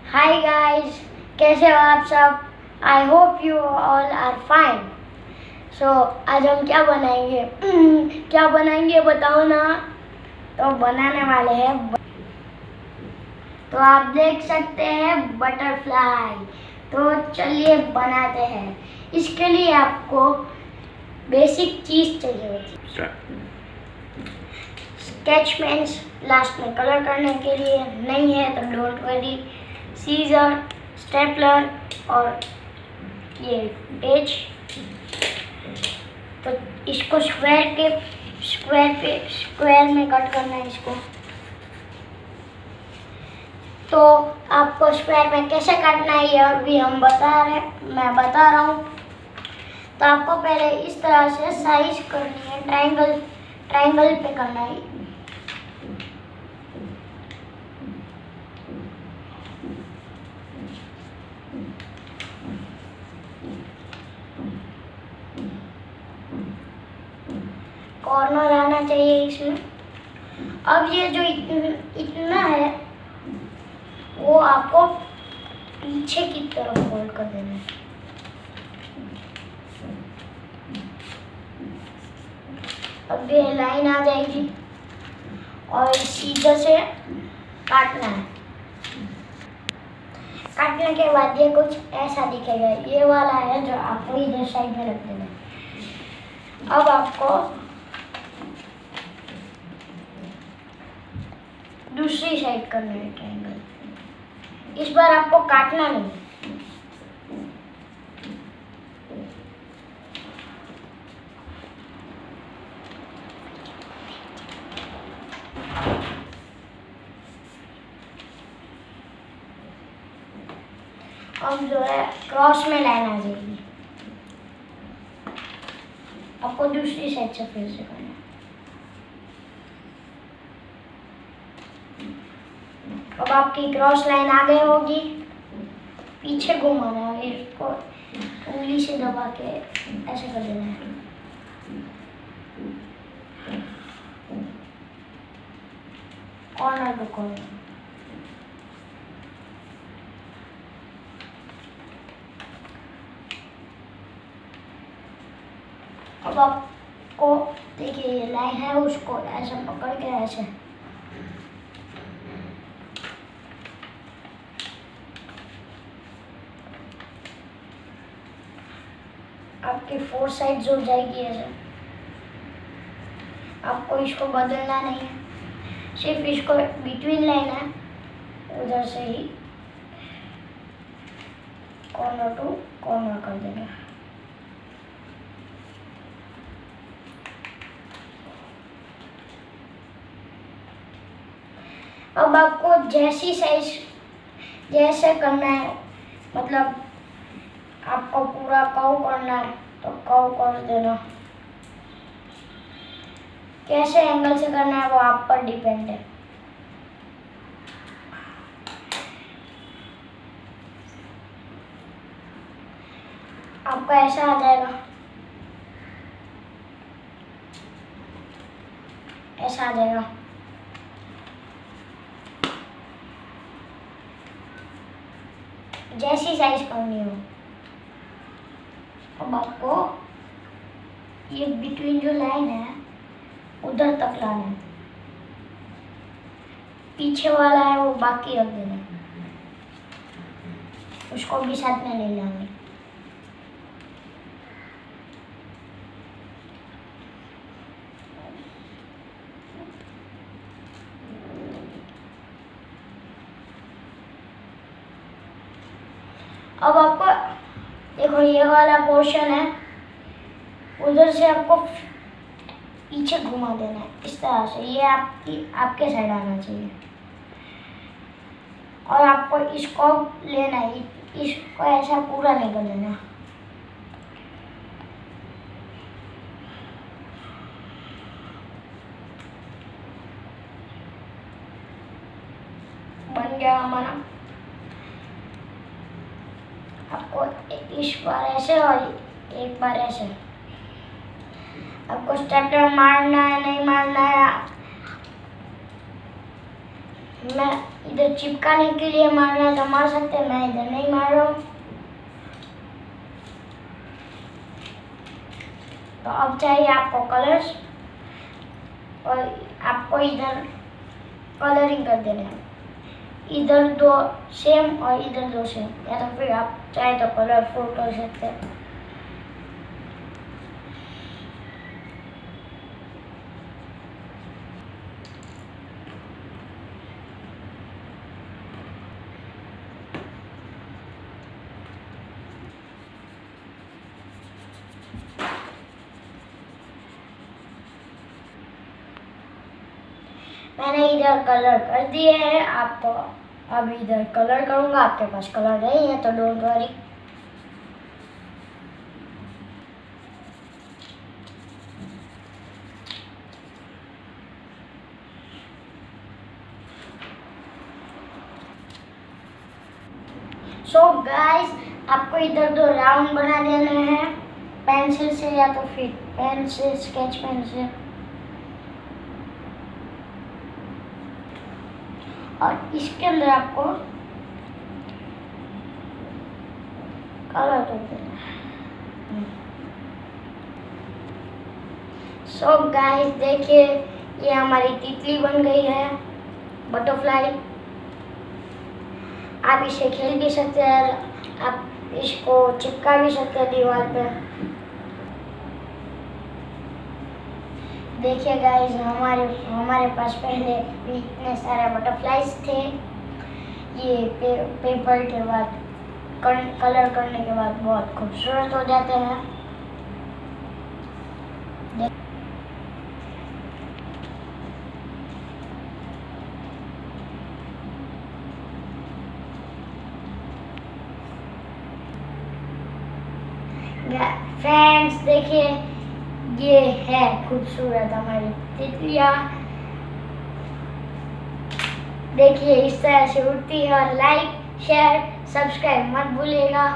Hi guys, कैसे हो आप सब? I hope you all are fine. So आज हम क्या बनाएंगे? क्या बनाएंगे बताओ ना। तो बनाने वाले हैं तो आप देख सकते हैं बटरफ्लाई। तो चलिए बनाते हैं। इसके लिए आपको बेसिक चीज चाहिए होती है। स्केच पेन्स लास्ट में कलर करने के लिए, नहीं है तो डोंट वरी। सीजर, स्टेपलर और ये पेज। तो इसको स्क्वायर में कट करना है इसको। तो आपको स्क्वायर में कैसे काटना है ये अभी मैं बता रहा हूँ। तो आपको पहले इस तरह से साइज करनी है, ट्रायंगल पे करना है। कॉर्नर आना चाहिए इसमें। अब ये जो इतना है वो आपको पीछे की तरफ फोल्ड कर देना है। अब ये लाइन आ जाएगी और सीधे से काटना है। काटने के बाद ये कुछ ऐसा दिखेगा। ये वाला है जो आपको इधर साइड में रख देना है। अब आपको दूसरी साइड करना है ट्रायंगल। इस बार आपको काटना नहीं। अब जो है क्रॉस में लाइन आ जाएगी। आपको दूसरी साइड से फिर से करना है। अब आपकी क्रॉस लाइन आ गई होगी। पीछे घुमाना है, इसको उंगली से दबा के ऐसे कर देना है। Corner to corner. अब आपको देखिए ये लाइन है, उसको ऐसे पकड़ के ऐसे आपकी 4 साइड्स हो जाएगी ऐसे। आपको इसको बदलना नहीं है, सिर्फ इसको बिटवीन लाइन है उधर से ही कॉर्नर टू कॉर्नर कर देना। अब आपको जैसे करना है, मतलब आपको पूरा कर्व करना है तो कर्व कर देना। कैसे एंगल से करना है वो आप पर डिपेंड है। आपका ऐसा आ जाएगा, ऐसा आ जाएगा। जैसी साइज करनी हो। अब आपको ये बिटवीन जो लाइन है उधर तक लाना है। पीछे वाला है वो बाकी रख देना है, उसको भी साथ में ले लाना है। अब आपको देखो ये वाला पोर्शन है, उधर से आपको पीछे घुमा देना है इस तरह से। ये आपके साइड आना चाहिए और आपको इसको लेना है। इसको ऐसा पूरा नहीं कर देना। बन गया हमारा। आपको इस बार ऐसे और एक बार ऐसे। आपको स्टेपलर मारना है नहीं मारना है मैं इधर चिपकाने के लिए मारना तो मार सकते हैं, मैं इधर नहीं मार रहा हूँ। तो अब चाहिए आपको कलर्स और आपको इधर कलरिंग कर देना है। इधर 2 सेम और इधर 2 सेम, या तो फिर आप चाहे तो कलरफुल कर सकते हैं। मैंने इधर कलर कर दिए हैं, आपको अब इधर कलर करूंगा। आपके पास कलर नहीं है तो डोंट वरी। सो गाइस, आपको इधर 2 राउंड बना देने हैं पेंसिल से, या तो फिर पेन से, स्केच पेन से। और इसके अंदर आपको कलर कर देना है। सो गाइस देखिए, ये हमारी तितली बन गई है, बटरफ्लाई। आप इसे खेल भी सकते हैं, आप इसको चिपका भी सकते हैं दीवार पे। देखिए गाइस, हमारे पास पहले भी इतने सारे बटरफ्लाइज थे। ये पेपर के बाद कलर करने के बाद बहुत खूबसूरत हो जाते हैं। फ्रेंड्स देखिए, ये है खूबसूरत हमारी तितलियाँ। देखिए इस तरह से उड़ती है। और लाइक, शेयर, सब्सक्राइब मत भूलिएगा।